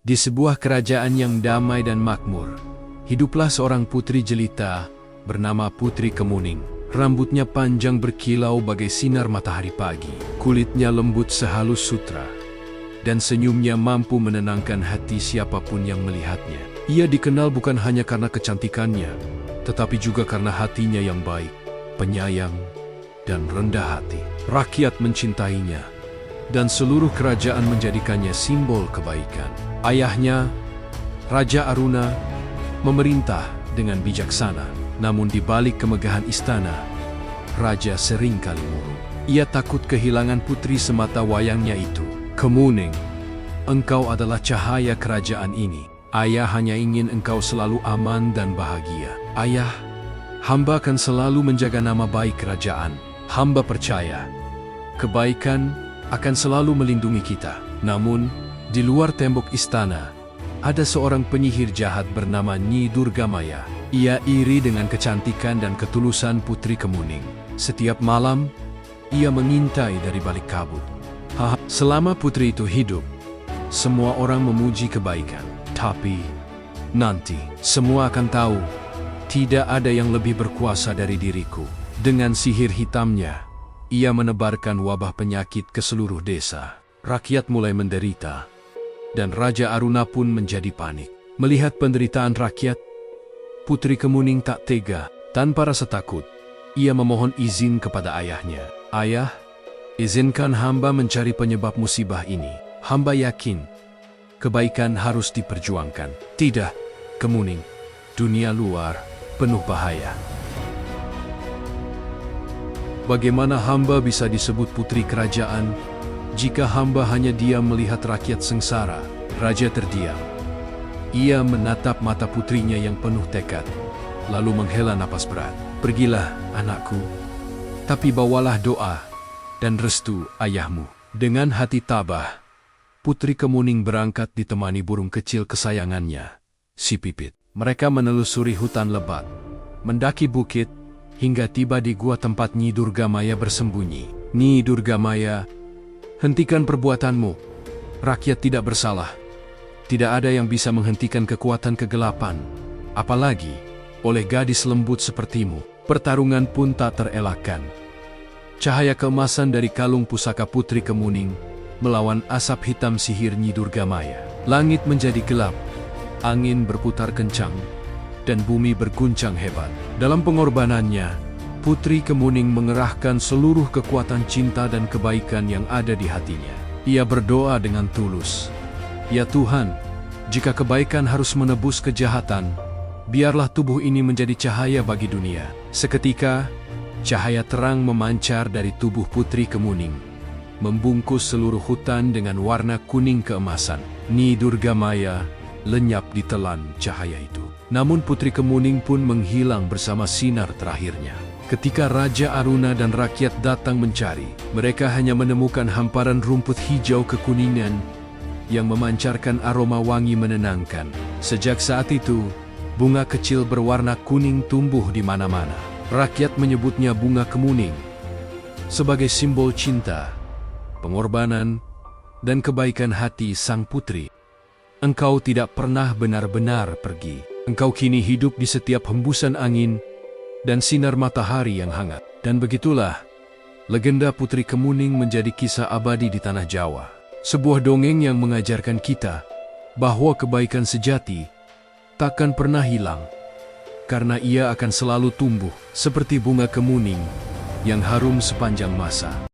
Di sebuah kerajaan yang damai dan makmur, hiduplah seorang putri jelita bernama Putri Kemuning. Rambutnya panjang berkilau bagai sinar matahari pagi. Kulitnya lembut sehalus sutra, dan senyumnya mampu menenangkan hati siapapun yang melihatnya. Ia dikenal bukan hanya karena kecantikannya, tetapi juga karena hatinya yang baik, penyayang, dan rendah hati. Rakyat mencintainya, dan seluruh kerajaan menjadikannya simbol kebaikan. Ayahnya, Raja Aruna, memerintah dengan bijaksana, namun di balik kemegahan istana, Raja sering kali murung. Ia takut kehilangan putri semata wayangnya itu. Kemuning, engkau adalah cahaya kerajaan ini. Ayah hanya ingin engkau selalu aman dan bahagia. Ayah, hamba akan selalu menjaga nama baik kerajaan. Hamba percaya, kebaikan akan selalu melindungi kita. Namun, di luar tembok istana, ada seorang penyihir jahat bernama Nyi Durgamaya. Ia iri dengan kecantikan dan ketulusan Putri Kemuning. Setiap malam, ia mengintai dari balik kabut. Selama putri itu hidup, semua orang memuji kebaikan. Tapi, nanti, semua akan tahu, tidak ada yang lebih berkuasa dari diriku. Dengan sihir hitamnya, ia menebarkan wabah penyakit ke seluruh desa. Rakyat mulai menderita, dan Raja Aruna pun menjadi panik. Melihat penderitaan rakyat, Putri Kemuning tak tega. Tanpa rasa takut, ia memohon izin kepada ayahnya. Ayah, izinkan hamba mencari penyebab musibah ini. Hamba yakin, kebaikan harus diperjuangkan. Tidak, Kemuning, dunia luar penuh bahaya. Bagaimana hamba bisa disebut putri kerajaan jika hamba hanya diam melihat rakyat sengsara? Raja terdiam. Ia menatap mata putrinya yang penuh tekad, lalu menghela napas berat. Pergilah, anakku, tapi bawalah doa dan restu ayahmu. Dengan hati tabah, Putri Kemuning berangkat ditemani burung kecil kesayangannya, si Pipit. Mereka menelusuri hutan lebat, mendaki bukit, hingga tiba di gua tempat Nyi Durgamaya bersembunyi. Nyi Durgamaya, hentikan perbuatanmu. Rakyat tidak bersalah. Tidak ada yang bisa menghentikan kekuatan kegelapan, apalagi oleh gadis lembut sepertimu. Pertarungan pun tak terelakkan. Cahaya keemasan dari kalung pusaka Putri Kemuning melawan asap hitam sihir Nyi Durgamaya. Langit menjadi gelap, angin berputar kencang, dan bumi berguncang hebat. Dalam pengorbanannya, Putri Kemuning mengerahkan seluruh kekuatan cinta dan kebaikan yang ada di hatinya. Ia berdoa dengan tulus, "Ya Tuhan, jika kebaikan harus menebus kejahatan, biarlah tubuh ini menjadi cahaya bagi dunia." Seketika, cahaya terang memancar dari tubuh Putri Kemuning, membungkus seluruh hutan dengan warna kuning keemasan. Nyi Durgamaya lenyap ditelan cahaya itu. Namun Putri Kemuning pun menghilang bersama sinar terakhirnya. Ketika Raja Aruna dan rakyat datang mencari, mereka hanya menemukan hamparan rumput hijau kekuningan yang memancarkan aroma wangi menenangkan. Sejak saat itu, bunga kecil berwarna kuning tumbuh di mana-mana. Rakyat menyebutnya bunga Kemuning sebagai simbol cinta, pengorbanan, dan kebaikan hati sang putri. Engkau tidak pernah benar-benar pergi. Engkau kini hidup di setiap hembusan angin dan sinar matahari yang hangat. Dan begitulah, legenda Putri Kemuning menjadi kisah abadi di tanah Jawa. Sebuah dongeng yang mengajarkan kita bahwa kebaikan sejati takkan pernah hilang, karena ia akan selalu tumbuh seperti bunga kemuning yang harum sepanjang masa.